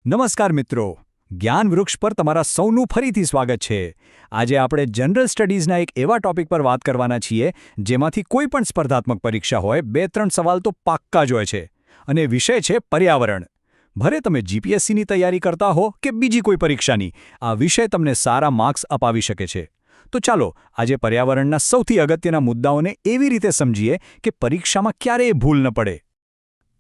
નમસ્કાર મિત્રો, જ્ઞાન વૃક્ષ પર તમારા સૌનું ફરીથી સ્વાગત છે. આજે આપણે જનરલ સ્ટડીઝના એક એવા ટોપિક પર વાત કરવાના છીએ જેમાંથી કોઈ પણ સ્પર્ધાત્મક પરીક્ષા હોય 2-3 સવાલ તો પાક્કા જ હોય છે. અને વિષય છે પર્યાવરણ. ભલે તમે જીપીએસસીની તૈયારી કરતા હો કે બીજી કોઈ પરીક્ષાની, આ વિષય તમને સારા માર્ક્સ અપાવી શકે છે. તો ચાલો આજે પર્યાવરણના સૌથી અગત્યના મુદ્દાઓને એવી રીતે સમજીએ કે પરીક્ષામાં ક્યારેય ભૂલ ન પડે.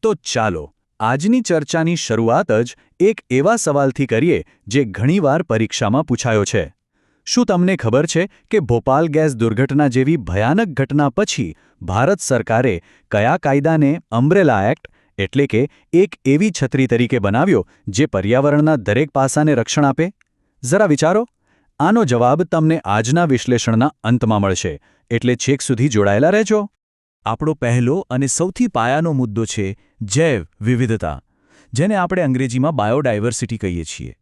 તો ચાલો આજની ચર્ચાની શરૂઆત જ એક એવા સવાલથી કરીએ જે ઘણીવાર પરીક્ષામાં પૂછાયો છે. શું તમને ખબર છે કે ભોપાલ ગેસ દુર્ઘટના જેવી ભયાનક ઘટના પછી ભારત સરકારે કયા કાયદાને અમ્બ્રેલા એક્ટ એટલે કે એક એવી છત્રી તરીકે બનાવ્યો જે પર્યાવરણના દરેક પાસાને રક્ષણ આપે? જરા વિચારો. આનો જવાબ તમને આજના વિશ્લેષણના અંતમાં મળશે, એટલે છેક સુધી જોડાયેલા રહેજો. આપણો પહેલો અને સૌથી પાયાનો મુદ્દો છે જૈવ વિવિધતા, જેને આપણે અંગ્રેજીમાં બાયોડાયવર્સિટી કહીએ છીએ.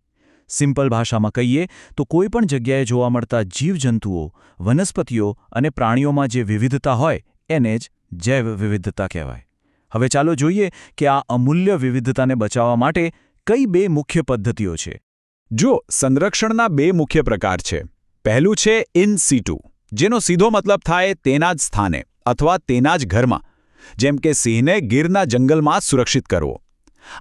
સિમ્પલ ભાષામાં કહીએ તો કોઈપણ જગ્યાએ જોવા મળતા જીવજંતુઓ, વનસ્પતિઓ અને પ્રાણીઓમાં જે વિવિધતા હોય એને જ જૈવ વિવિધતા કહેવાય. હવે ચાલો જોઈએ કે આ અમૂલ્ય વિવિધતાને બચાવવા માટે કઈ બે મુખ્ય પદ્ધતિઓ છે. જો સંરક્ષણના બે મુખ્ય પ્રકાર છે. પહેલું છે ઇન સિટુ, જેનો સીધો મતલબ થાય તેના જ સ્થાને અથવા તેના જ ઘરમાં, જેમ કે સિંહને ગીરના જંગલમાં સુરક્ષિત કરવો.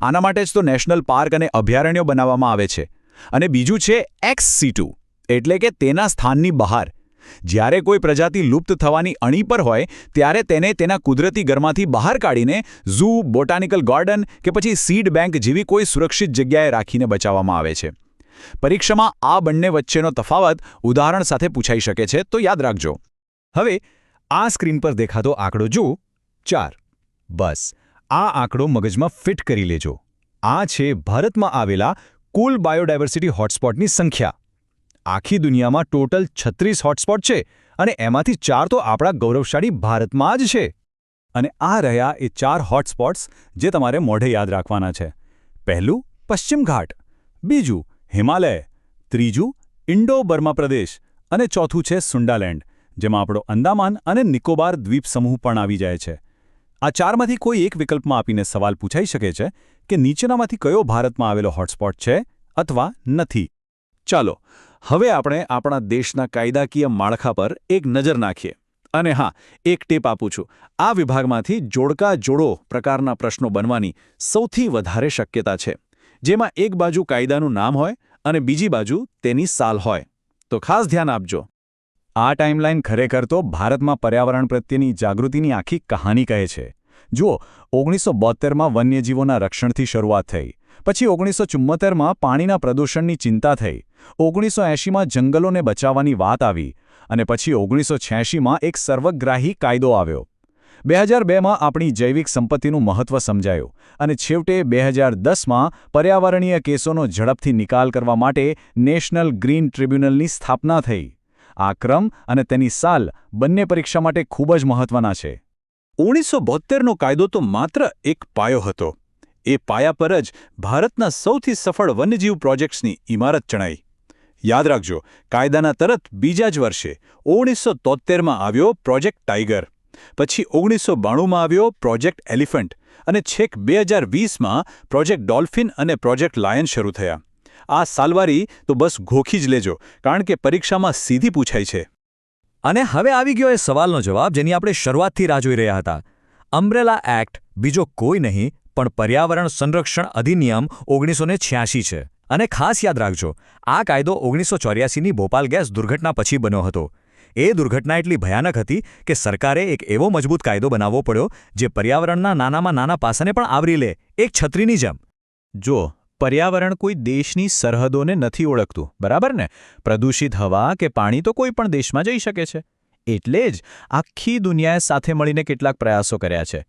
આના માટે જ તો નેશનલ પાર્ક અને અભયારણ્યો બનાવવામાં આવે છે. અને બીજું છે એક્સ સિટુ, એટલે કે તેના સ્થાનની બહાર. જ્યારે કોઈ પ્રજાતિ લુપ્ત થવાની અણી પર હોય ત્યારે તેને તેના કુદરતી ઘરમાંથી બહાર કાઢીને ઝૂ, બોટાનિકલ ગાર્ડન કે પછી સીડ બેંક જેવી કોઈ સુરક્ષિત જગ્યાએ રાખીને બચાવવામાં આવે છે. પરીક્ષામાં આ બંને વચ્ચેનો તફાવત ઉદાહરણ સાથે પૂછાઈ શકે છે, તો યાદ રાખજો. હવે આ સ્ક્રીન પર દેખાતો આંકડો જુઓ, 4. બસ આ આંકડો મગજમાં ફિટ કરી લેજો. આ છે ભારતમાં આવેલા કુલ બાયોડાયવર્સિટી હોટસ્પોટની સંખ્યા. આખી દુનિયામાં ટોટલ 36 હોટસ્પોટ છે અને એમાંથી 4 તો આપણા ગૌરવશાળી ભારતમાં જ છે. અને આ રહ્યા એ 4 હોટસ્પોટ્સ જે તમારે મોઢે યાદ રાખવાના છે. પહેલું પશ્ચિમ ઘાટ, બીજું હિમાલય, ત્રીજું ઇન્ડો બર્મા પ્રદેશ અને ચોથું છે સુંડાલેન્ડ, જેમાં આપણો અંદામાન અને નિકોબાર દ્વીપ સમૂહ પણ આવી જાય છે. આ 4માંથી કોઈ એક વિકલ્પમાં આપીને સવાલ પૂછાઈ શકે છે કે નીચેનામાંથી કયો ભારતમાં આવેલો હોટસ્પોટ છે અથવા નથી. ચાલો હવે આપણે આપણા દેશના કાયદાકીય માળખા પર એક નજર નાખીએ. અને હા, એક ટીપ આપું છું, આ વિભાગમાંથી જોડકા જોડો પ્રકારના પ્રશ્નો બનવાની સૌથી વધારે શક્યતા છે, જેમાં એક બાજુ કાયદાનું નામ હોય અને બીજી બાજુ તેની સાલ હોય. તો ખાસ ધ્યાન આપજો. આ ટાઈમલાઈન ખરેખર તો ભારતમાં પર્યાવરણ પ્રત્યેની જાગૃતિની આખી કહાની કહે છે. જુઓ, 1972માં વન્યજીવોના રક્ષણથી શરૂઆત થઈ, પછી 1974માં પાણીના પ્રદૂષણની ચિંતા થઈ, 1980માં જંગલોને બચાવવાની વાત આવી અને પછી 1986માં એક સર્વગ્રાહી કાયદો આવ્યો. 2002માં આપણી જૈવિક સંપત્તિનું મહત્વ સમજાયું અને છેવટે 2010માં પર્યાવરણીય કેસોનો ઝડપથી નિકાલ કરવા માટે નેશનલ ગ્રીન ટ્રિબ્યુનલની સ્થાપના થઈ. આ ક્રમ અને તેની સાલ બંને પરીક્ષા માટે ખૂબ જ મહત્વના છે. 1972નો કાયદો તો માત્ર એક પાયો હતો. એ પાયા પર જ ભારતના સૌથી સફળ વન્યજીવ પ્રોજેક્ટ્સની ઇમારત ચણાઈ. યાદ રાખજો, કાયદાના તરત બીજા જ વર્ષે 1973માં આવ્યો પ્રોજેક્ટ ટાઇગર, પછી 1992માં આવ્યો પ્રોજેક્ટ એલિફન્ટ અને છેક 2020માં પ્રોજેક્ટ ડોલ્ફિન અને પ્રોજેક્ટ લાયન શરૂ થયા. આ સાલવારી તો બસ ગોખી જ લેજો, કારણ કે પરીક્ષામાં સીધી પૂછાય છે. અને હવે આવી ગયો એ સવાલનો જવાબ જેની આપણે શરૂઆતથી રાહ જોઈ રહ્યા હતા. અમ્બ્રેલા એક્ટ બીજો કોઈ નહીં પણ પર્યાવરણ સંરક્ષણ અધિનિયમ 1986 છે. અને ખાસ યાદ રાખજો, આ કાયદો 1984ની ભોપાલ ગેસ દુર્ઘટના પછી બન્યો હતો. એ દુર્ઘટના એટલી ભયાનક હતી કે સરકારે એક એવો મજબૂત કાયદો બનાવવો પડ્યો જે પર્યાવરણના નાનામાં નાના પાસાને પણ આવરી લે, એક છત્રીની જેમ. જો પર્યાવરણ કોઈ દેશની સરહદોને નથી ઓળખતું, બરાબર ને? પ્રદૂષિત હવા કે પાણી તો કોઈ પણ દેશમાં જઈ શકે છે. એટલે જ આખી દુનિયાએ સાથે મળીને કેટલાક પ્રયાસો કર્યા છે.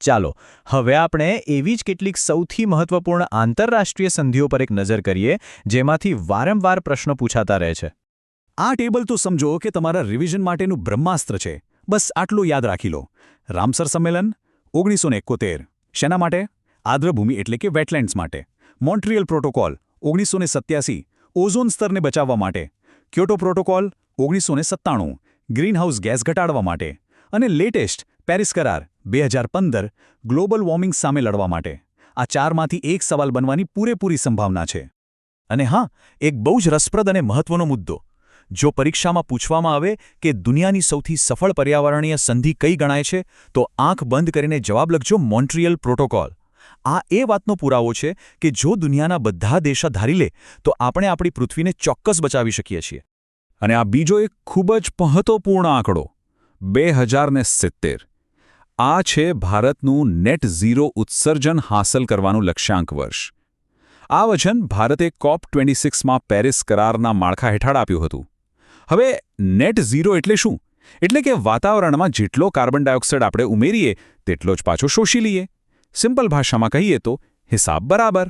ચાલો હવે આપણે એવી જ કેટલીક સૌથી મહત્વપૂર્ણ આંતરરાષ્ટ્રીય સંધિઓ પર એક નજર કરીએ જેમાંથી વારંવાર પ્રશ્નો પૂછાતા રહે છે. આ ટેબલ તો સમજો કે તમારા રિવિઝન માટેનું બ્રહ્માસ્ત્ર છે. બસ આટલું યાદ રાખી લો. રામસર સંમેલન 1971, શેના માટે? આર્દ્રભૂમિ એટલે કે વેટલેન્ડ્સ માટે. મોન્ટ્રિયલ પ્રોટોકોલ 1987, ઓઝોન સ્તરને બચાવવા માટે. ક્યોટો પ્રોટોકોલ 1997, ગ્રીનહાઉસ ગેસ ઘટાડવા માટે. અને લેટેસ્ટ પેરિસ કરાર 2015, ગ્લોબલ વોર્મિંગ સામે લડવા માટે. આ 4માંથી એક સવાલ બનવાની પૂરેપૂરી સંભાવના છે. અને હા, એક બહુ જ રસપ્રદ અને મહત્વનો મુદ્દો. જો પરીક્ષામાં પૂછવામાં આવે કે દુનિયાની સૌથી સફળ પર્યાવરણીય સંધિ કઈ ગણાય છે, તો આંખ બંધ કરીને જવાબ લખજો મોન્ટ્રિયલ પ્રોટોકોલ. આ એ વાતનો પુરાવો છે કે જો દુનિયાના બધા દેશો ધારી લે તો આપણે આપણી પૃથ્વીને ચોક્કસ બચાવી શકીએ છીએ. અને આ બીજો એક ખૂબ જ મહત્વપૂર્ણ આંકડો 2070. આ છે ભારતનું નેટ ઝીરો ઉત્સર્જન હાંસલ કરવાનું લક્ષ્યાંક વર્ષ. આ વચન ભારતે COP26માં પેરિસ કરારના માળખા હેઠળ આપ્યું હતું. હવે નેટ ઝીરો એટલે શું? એટલે કે વાતાવરણમાં જેટલો કાર્બન ડાયોક્સાઇડ આપણે ઉમેરીએ તેટલો જ પાછો શોષી લઈએ. સિમ્પલ ભાષામાં કહીએ તો હિસાબ બરાબર.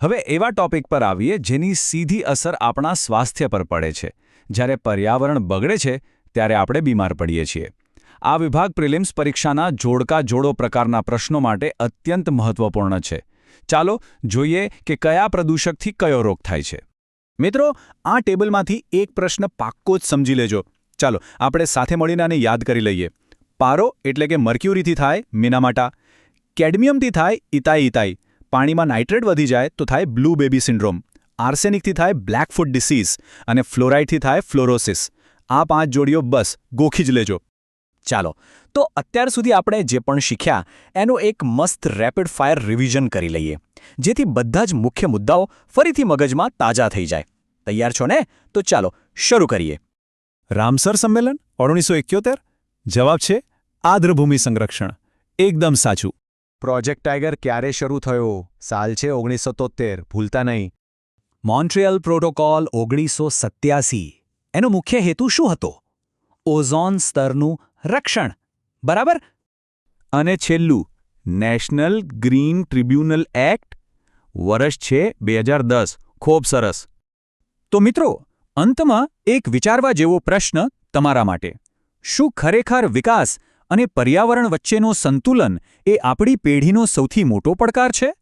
હવે એવા ટોપિક પર આવીએ જેની સીધી અસર આપણા સ્વાસ્થ્ય પર પડે છે. જ્યારે પર્યાવરણ બગડે છે ત્યારે આપણે બીમાર પડીએ છીએ. આ વિભાગ પ્રિલિમ્સ પરીક્ષાના જોડકા-જોડો પ્રકારના પ્રશ્નો માટે અત્યંત મહત્વપૂર્ણ છે. ચાલો જોઈએ કે કયા પ્રદૂષકથી કયો રોગ થાય છે. મિત્રો, આ ટેબલમાંથી એક પ્રશ્ન પાક્કો જ સમજી લેજો. ચાલો આપણે સાથે મળીને આને યાદ કરી લઈએ. પારો એટલે કે મર્ક્યુરીથી થાય મિનામાટા, કેડમિયમથી થાય ઇતાઈ, પાણીમાં નાઇટ્રેટ વધી જાય તો થાય બ્લુ બેબી સિન્ડ્રોમ, આર્સેનિકથી થાય બ્લેકફૂટ ડિસીઝ અને ફ્લોરાઇડથી થાય ફ્લોરોસિસ. આ 5 જોડીઓ બસ ગોખી જ લેજો. ચાલો તો અત્યાર સુધી આપણે જે પણ શીખ્યા એનું એક મસ્ત રેપિડ ફાયર રિવિઝન કરી લઈએ, જેથી બધા જ મુખ્ય મુદ્દાઓ ફરીથી મગજમાં તાજા થઈ જાય. તૈયાર છો ને? તો ચાલો શરૂ કરીએ. રામસર સંમેલન 1971. જવાબ છે આર્દ્રભૂમિ સંરક્ષણ. એકદમ સાચું. પ્રોજેક્ટ ટાઇગર ક્યારે શરૂ થયો? સાલ છે 1973, ભૂલતા નહીં. Montreal protocol 1987. એનો મુખ્ય હેતુ શું હતો? ઓઝોન સ્તરનું રક્ષણ. બરાબર. અને છેલ્લું નેશનલ ગ્રીન ટ્રિબ્યુનલ એક્ટ, વર્ષ છે 2010. ખૂબ સરસ. તો મિત્રો, અંતમાં એક વિચારવા જેવો પ્રશ્ન તમારા માટે. શું ખરેખર વિકાસ અને પર્યાવરણ વચ્ચેનો સંતુલન એ આપણી પેઢીનો સૌથી મોટો પડકાર છે?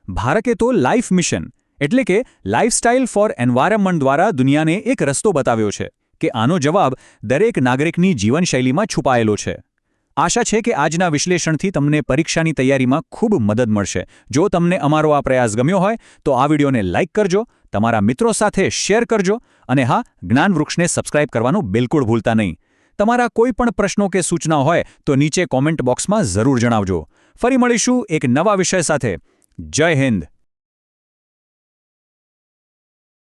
ભારતે તો લાઈફ મિશન એટલે કે લાઇફસ્ટાઇલ ફોર એન્વાયરમેન્ટ દ્વારા દુનિયાને એક રસ્તો બતાવ્યો છે કે આનો જવાબ દરેક નાગરિકની જીવનશૈલીમાં છુપાયેલો છે. આશા છે કે આજના વિશ્લેષણથી તમને પરીક્ષાની તૈયારીમાં ખૂબ મદદ મળશે. જો તમને અમારો આ પ્રયાસ ગમ્યો હોય તો આ વિડીયોને લાઇક કરજો, તમારા મિત્રો સાથે શેર કરજો અને હા, જ્ઞાનવૃક્ષને સબસ્ક્રાઇબ કરવાનું બિલકુલ ભૂલતા નહીં. તમારા કોઈ પણ પ્રશ્નો કે સૂચના હોય તો નીચે કોમેન્ટ બોક્સમાં જરૂર જણાવજો. ફરી મળીશું એક નવા વિષય સાથે. જય હિન્દ.